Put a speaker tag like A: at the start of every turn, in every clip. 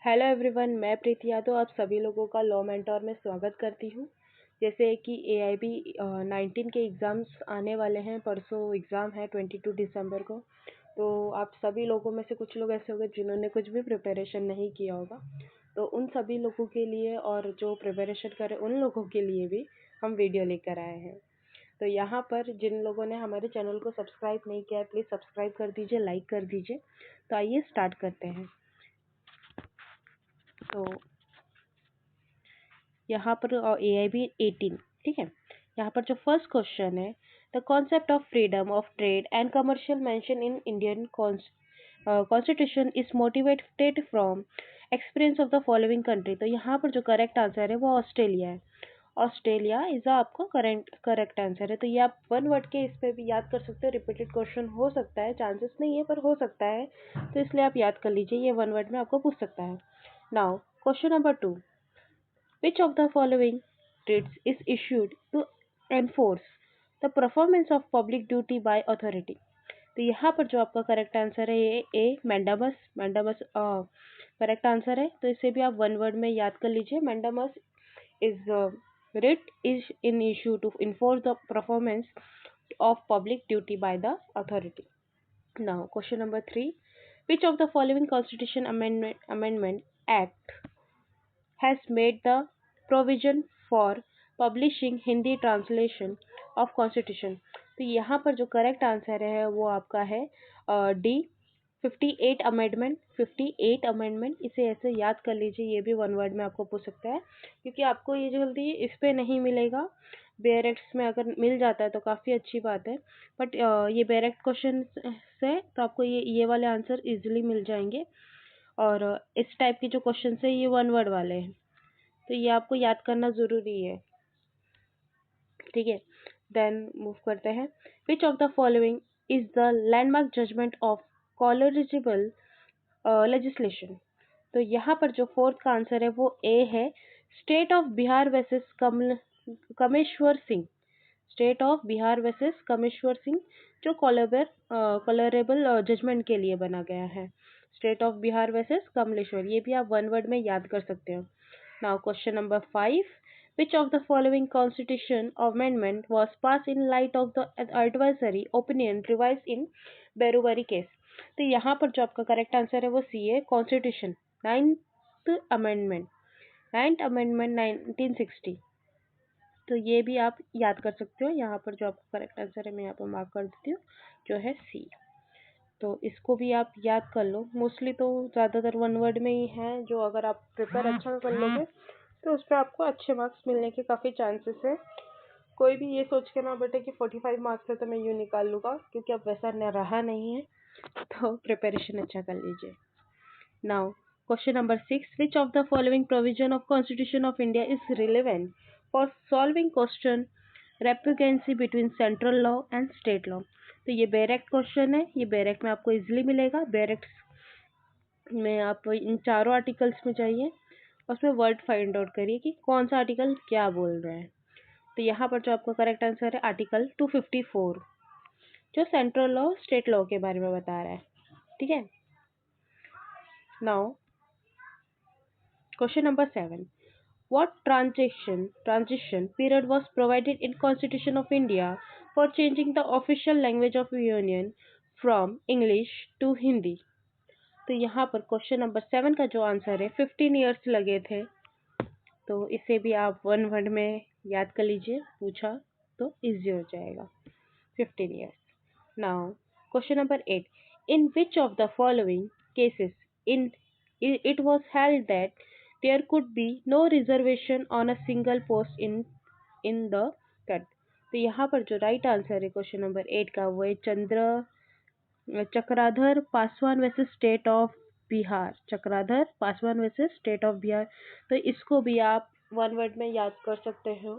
A: Hello everyone, मैं प्रीति यादव आप सभी लोगों का लॉ मेंटोर में स्वागत करती हूँ। जैसे कि AIB 19 के एग्ज़ाम्स आने वाले हैं। परसों एग्ज़ाम है 22 दिसंबर को। तो आप सभी लोगों में से कुछ लोग ऐसे होंगे जिन्होंने कुछ भी प्रिपरेशन नहीं किया होगा। तो उन सभी लोगों के लिए और जो प्रिपरेशन करें उन लोगों के लिए भी हम वीडियो लेकर आए हैं। तो यहाँ पर जिन लोगों ने हमारे चैनल को सब्सक्राइब नहीं किया है प्लीज़ सब्सक्राइब कर दीजिए, लाइक कर दीजिए। तो आइए स्टार्ट करते हैं। तो यहाँ पर AIB 18, ठीक है। यहाँ पर जो फर्स्ट क्वेश्चन है, the concept of freedom of trade and commercial mention in Indian constitution is motivated from experience of the following country. तो यहाँ पर जो करेक्ट आंसर है वो ऑस्ट्रेलिया है। ऑस्ट्रेलिया इज आपका करेक्ट आंसर है। तो ये आप वन वर्ड के इस पे भी याद कर सकते हो। रिपीटेड क्वेश्चन हो सकता है, चांसेस नहीं है पर हो सकता है, तो इसलिए आप याद कर लीजिए, ये वन वर्ड में आपको पूछ सकता है। Now question number 2, which of the following writs is issued to enforce the performance of public duty by authority? तो यहाँ पर जो आपका करेक्ट आंसर है ये ए मैंडामस। मैंडामस करेक्ट आंसर है, तो इसे भी आप वन वर्ड में याद कर लीजिए। Mandamus is writ is in issue to enforce the performance of public duty by the authority. Now question number 3, which of the following constitution amendment act has made the provision for publishing Hindi translation of constitution? तो यहाँ पर जो correct answer है वो आपका है D 58 amendment. इसे ऐसे याद कर लीजिए, ये भी वन वर्ड में आपको पूछ सकता है क्योंकि आपको ये जल्दी इस पे नहीं मिलेगा। बेयर एक्ट्स में अगर मिल जाता है तो काफ़ी अच्छी बात है, बट ये बेयर एक्ट क्वेश्चन से तो आपको ये वाले आंसर इजीली मिल जाएंगे। और इस टाइप के जो क्वेश्चन है ये वन वर्ड वाले हैं, तो ये आपको याद करना ज़रूरी है, ठीक है। देन मूव करते हैं। Which of the following is the landmark judgment of colourable legislation? तो यहाँ पर जो फोर्थ का आंसर है वो ए है, state of Bihar versus Kameshwar Singh. State of Bihar versus Kameshwar Singh जो कॉलरेबल जजमेंट के लिए बना गया है। State of Bihar versus Kamleshwar, ये भी आप वन वर्ड में याद कर सकते हो। Now question number 5, which of the following constitution amendment was passed in light of the advisory opinion revised in Berubari case? तो यहाँ पर जो आपका करेक्ट आंसर है वो सी है, कॉन्स्टिट्यूशन नाइन्थ अमेंडमेंट 1960। तो ये भी आप याद कर सकते हो। यहाँ पर जो आपका करेक्ट आंसर है मैं यहाँ पर मार्क कर देती हूँ, जो है सी। तो इसको भी आप याद कर लो। मोस्टली तो ज़्यादातर वन वर्ड में ही है, जो अगर आप प्रिपेयर अच्छा कर लोगे तो उस पर आपको अच्छे मार्क्स मिलने के काफ़ी चांसेस है। कोई भी ये सोच के ना बैठे कि 45 मार्क्स है तो मैं यूँ निकाल लूँगा, क्योंकि अब वैसा रहा नहीं है। तो प्रिपरेशन अच्छा कर लीजिए। Now question number 6, which of the following provision of constitution of India is relevant for solving question repugnancy between central law and state law? तो ये बेरेक्ट क्वेश्चन है, ये बेरेक्ट में आपको इजीली मिलेगा। बेरेक्ट में आप इन चारों आर्टिकल्स में जाइए, उसमें वर्ड फाइंड आउट करिए कि कौन सा आर्टिकल क्या बोल रहा है। तो यहाँ पर जो आपका करेक्ट आंसर है आर्टिकल 254, जो सेंट्रल लॉ स्टेट लॉ के बारे में बता रहा है, ठीक है। Now question number 7, what transition period was provided in Constitution of India for changing the official language of Union from English to Hindi? तो यहाँ पर क्वेश्चन नंबर 7 का जो आंसर है 15 ईयर्स लगे थे। तो इसे भी आप वन वर्ड में याद कर लीजिए, पूछा तो इजी हो जाएगा। 15 years. Now question number 8, in which of the following cases in it was held that there could be no reservation on a single post in the cut? तो यहाँ पर जो राइट आंसर है क्वेश्चन नंबर 8 का वो है Chakradhar Paswan versus state of Bihar. Chakradhar Paswan versus state of Bihar. तो इसको भी आप वन वर्ड में याद कर सकते हो,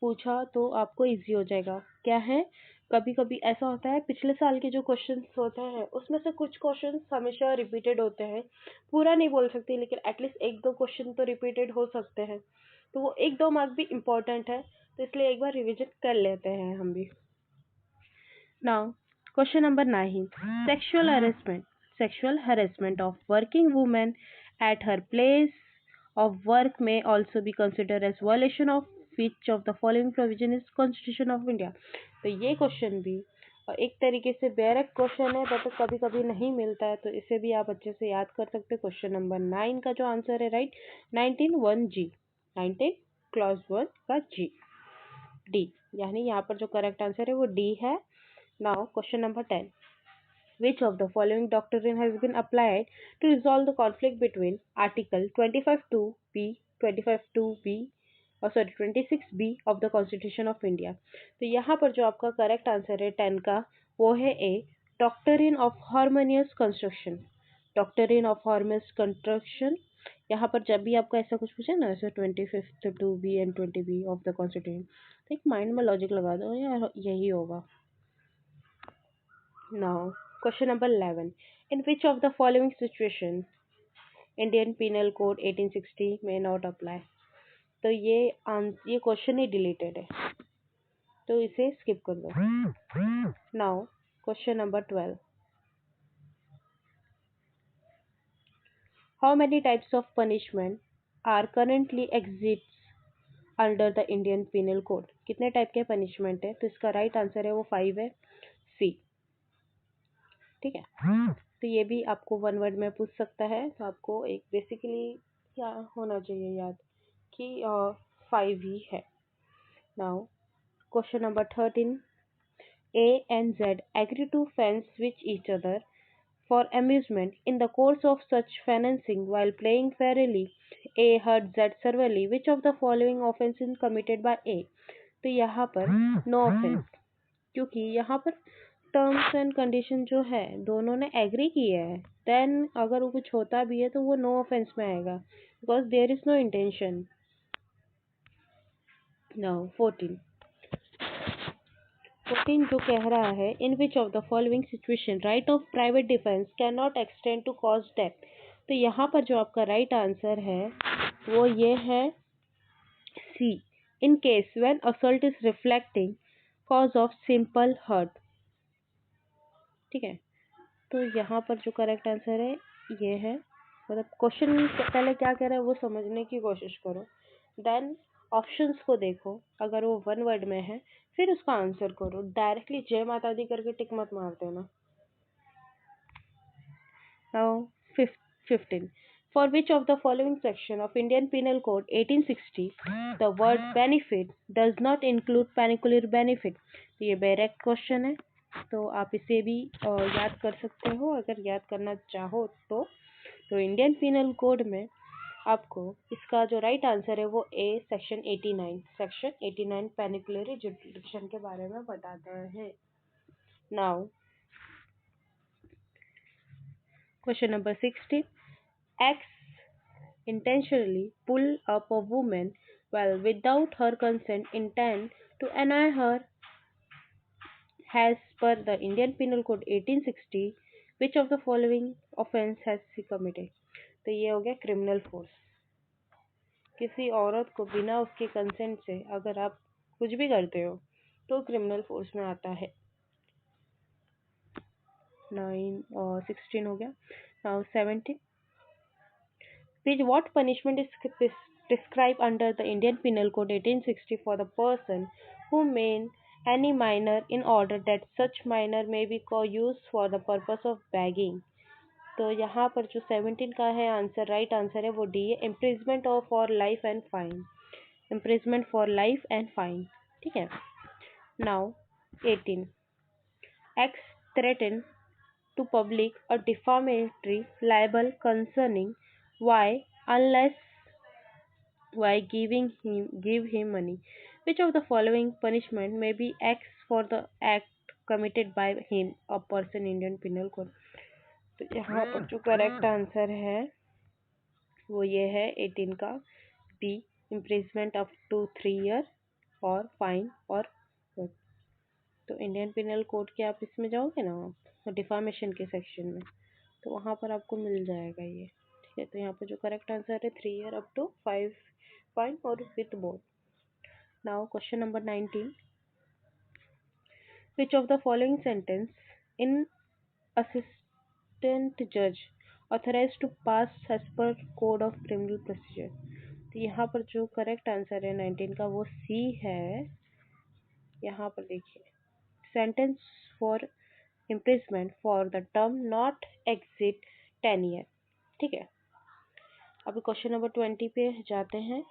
A: पूछा तो आपको इजी हो जाएगा। क्या है, कभी कभी ऐसा होता है पिछले साल के जो क्वेश्चंस होते हैं उसमें से कुछ क्वेश्चंस हमेशा रिपीटेड होते हैं। पूरा नहीं बोल सकते लेकिन एटलीस्ट एक दो क्वेश्चन तो रिपीटेड हो सकते हैं, तो वो एक दो मार्क भी इम्पोर्टेंट है, तो इसलिए एक बार रिविजन कर लेते हैं हम भी। Now question number 9, sexual harassment of working women at her place of work may also be considered as violation of which of the following provision is Constitution of India। तो ये क्वेश्चन भी एक तरीके से डायरेक्ट क्वेश्चन है, but कभी कभी नहीं मिलता है, तो इसे भी आप अच्छे से याद कर सकते हैं। क्वेश्चन नंबर 9 का जो आंसर है राइट 19(1)(g), 19 क्लॉज 1 का जी, डी, यानी यहाँ पर जो करेक्ट आंसर है वो डी है। Now question number 10, which of the following doctrine has been applied to resolve the conflict between Article 25(2)(b), 25(2)(b), 26(b) of the Constitution of India। तो यहाँ पर जो आपका करेक्ट आंसर है 10 का वो है A, doctrine of harmonious construction. Doctrine of harmonious construction, यहाँ पर जब भी आपको ऐसा कुछ पूछे ना, ऐसे 25(2)(b and 20(b) of the constitution, तो एक माइंड में लॉजिक लगा दो यार यही होगा। Now, question number 11. In which of the following situation Indian Penal Code 1860 may not apply? तो ये क्वेश्चन ही डिलीटेड है, तो इसे स्किप कर दो। Now question number 12. How many types of punishment are currently exists under the Indian Penal Code? कितने type के punishment है? तो इसका राइट आंसर है वो 5 है, सी। ठीक है, तो ये भी आपको वन वर्ड में पूछ सकता है, तो आपको एक बेसिकली क्या होना चाहिए याद कि 5 ही है। Now question number 13, A and Z agree to fence with each other for amusement. In the course of such fencing, while playing fairly, A hurt Z severely. Which of the following offence is committed by A? तो यहाँ पर no offence, क्योंकि यहाँ पर terms and condition जो है दोनों ने एग्री किए हैं, देन अगर वो कुछ होता भी है तो वो नो ऑफेंस में आएगा, because there is no intention. Now 14 जो कह रहा है, in which of the following situation right of private defence can not extend to cause death. तो यहाँ पर जो आपका राइट आंसर है वो ये है C, in case when assault is reflecting cause of simple hurt. ठीक है, तो यहाँ पर जो करेक्ट आंसर है ये है, मतलब क्वेश्चन पहले क्या कह रहा है वो समझने की कोशिश करो, देन ऑप्शंस को देखो, अगर वो वन वर्ड में है फिर उसका आंसर करो। डायरेक्टली जय माता दी करके टिक मत मार देना। Now 15, for which of the following section of Indian Penal Code 1860 the word benefit does not include pecuniary benefit। तो ये डायरेक्ट क्वेश्चन है, तो आप इसे भी याद कर सकते हो अगर याद करना चाहो तो इंडियन पिनल कोड में आपको इसका जो राइट आंसर है वो ए सेक्शन 89 पेनिकुलरी जुडिक्शन के बारे में बताता है। Now question number 16, X intentionally pull up a woman while without her consent intend to annoy her as per the Indian Penal Code 1860, which of the following offense has he committed? तो ये हो गया criminal force. किसी औरत को बिना उसके consent से अगर आप कुछ भी करते हो तो क्रिमिनल फोर्स में आता है। 9 और 16 हो गया। Now 17, which what punishment is prescribed under the Indian Penal Code 1860 for the person who maim any minor in order that such minor may be used for the purpose of begging। तो यहाँ पर जो 17 का है answer, right answer है वो D है, imprisonment of for life and fine, imprisonment for life and fine. ठीक है, now 18, x threaten to public a defamatory libel concerning why unless why give him money। Which of the following punishment may be X for the act committed by him a person Indian Penal Code। तो यहाँ पर जो correct answer है वो ये है 18 का B, imprisonment up to 3 year और फाइन और तो इंडियन पिनल कोड के आप इसमें जाओगे ना तो डिफामेशन के सेक्शन में, तो वहाँ पर आपको मिल जाएगा ये। ठीक है, तो यहाँ पर जो करेक्ट आंसर है 3 ईयर अप टू 5 फाइन और with both. Now question number 19, which of the following sentence in assistant जज authorise to pass as per code of criminal procedure. तो यहाँ पर जो करेक्ट आंसर है 19 का वो सी है। यहाँ पर देखिए, sentence for imprisonment for the term not exceed 10 years। ठीक है, अभी क्वेश्चन नंबर 20 पे जाते हैं।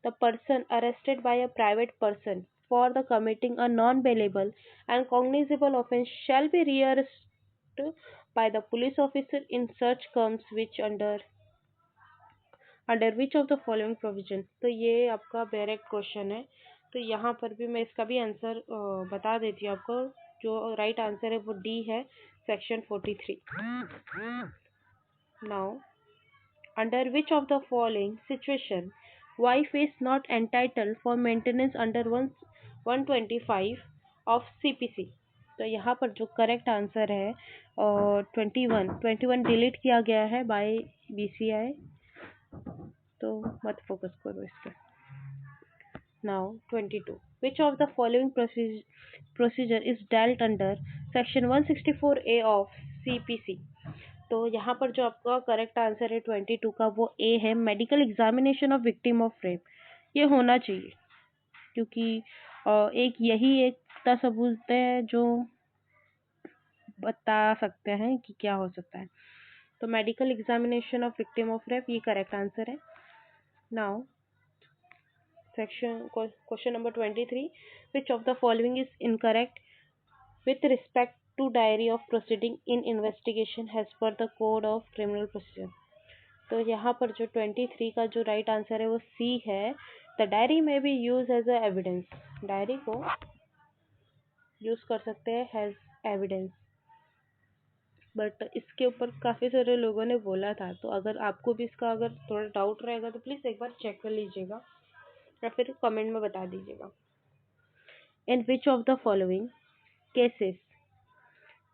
A: The person arrested by a private person for the committing a non-bailable and cognizable offence shall be rearrested by the police officer in such terms which under which of the following provision। तो ये आपका direct question है, तो यहाँ पर भी मैं इसका भी आंसर बता देती हूँ आपको। जो राइट आंसर है वो डी है, section 43। Now, under which of the following situation wife is not entitled for maintenance under 125 of CPC। तो यहाँ पर जो करेक्ट आंसर है 21 डिलीट किया गया है बाय BCI, तो मत फोकस करो इस पर। Now 22, which of the following procedure is dealt under section 164A of CPC। तो यहाँ पर जो आपका करेक्ट आंसर है 22 का वो ए है, medical examination of victim of rape. ये होना चाहिए क्योंकि एक यही एक सबूत है जो बता सकते हैं कि क्या हो सकता है। तो medical examination of victim of rape ये करेक्ट आंसर है। Now section question number 23, which of the following is incorrect with respect to diary of proceeding in investigation as per the code of criminal procedure। तो यहाँ पर जो 23 का जो right answer है वो सी है, the diary may be use as a evidence. Diary को यूज कर सकते हैं एज एविडेंस, बट इसके ऊपर काफ़ी सारे लोगों ने बोला था, तो अगर आपको भी इसका अगर थोड़ा डाउट रहेगा तो प्लीज़ एक बार चेक कर लीजिएगा या फिर कमेंट में बता दीजिएगा। In which of the following cases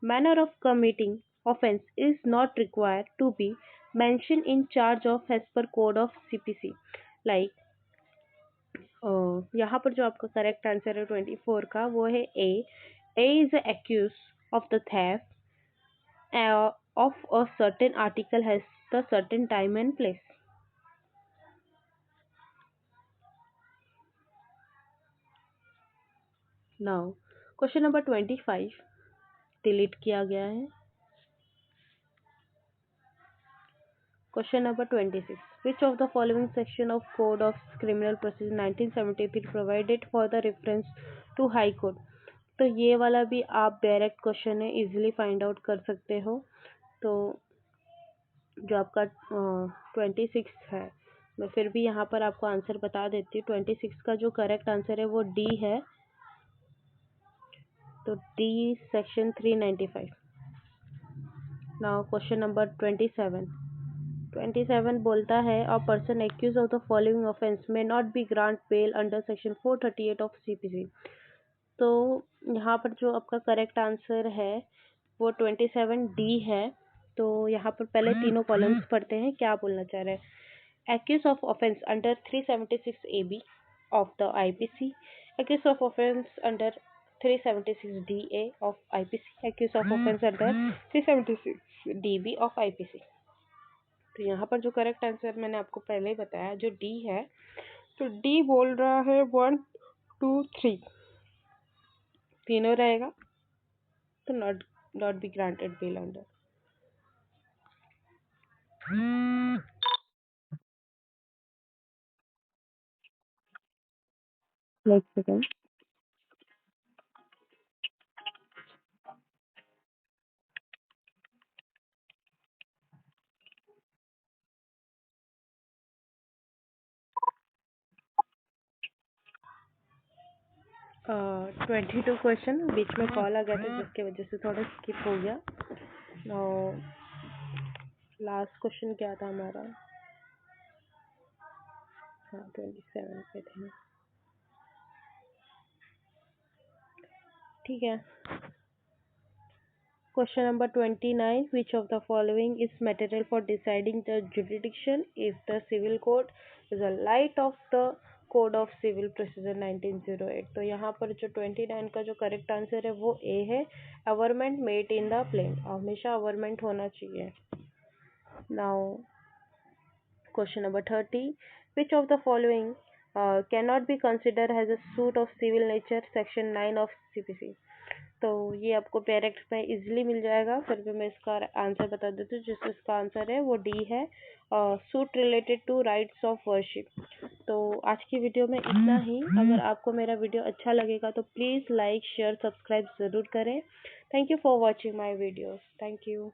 A: manner of committing offense is not required to be mentioned in charge of as per code of CPC। like यहाँ पर जो आपका करेक्ट आंसर है 24 का वो है A is accuse of the theft of a certain article has the certain time and place. Now question number 25 delete किया गया है। Question number 26. Which of the following section of Code of Criminal Procedure 1973 provided for the reference to High Court? तो ये वाला भी आप direct question है, easily find out कर सकते हो। तो जो आपका 26 है, मैं फिर भी यहाँ पर आपको आंसर बता देती हूँ। 26 का जो करेक्ट आंसर है वो डी है, तो D section 395। Now question number 27 बोलता है a person accuse of the following offence may not be grant bail under section 438 of CPC। तो यहाँ पर जो आपका करेक्ट आंसर है वो 27D है। तो यहाँ पर पहले तीनों कॉलम्स पढ़ते हैं, क्या बोलना चाह रहे हैं। Accuse of offence under 376AB of the IPC, accuse of offence under 376DA of IPC, accuse of offence under 376DB of IPC। तो यहाँ पर जो करेक्ट आंसर मैंने आपको पहले ही बताया जो डी है, तो डी बोल रहा है 1 2 3 तीनों रहेगा, तो not be granted bail under. Next second 22 question बीच में कॉल आ गया था जिसके वजह से थोड़ा स्किप हो गया। लास्ट क्वेश्चन क्या था हमारा, हाँ 27 पे थे, ठीक है। Question number 29. Which of the following is material for deciding the jurisdiction if the civil court is a light of the code of civil procedure 1908। तो यहाँ पर जो 29 का जो करेक्ट आंसर है वो ए है, averment made in the plaint, हमेशा अवरमेंट होना चाहिए। Now question number 30, which of the following cannot be consider as a suit of civil nature, section 9 of CPC. तो ये आपको डायरेक्ट में इजीली मिल जाएगा, फिर भी मैं इसका आंसर बता देती हूँ। जिसका इसका आंसर है वो डी है, suit related to rights of worship. तो आज की वीडियो में इतना ही। अगर आपको मेरा वीडियो अच्छा लगेगा तो प्लीज़ लाइक शेयर सब्सक्राइब ज़रूर करें। Thank you for watching my videos. Thank you.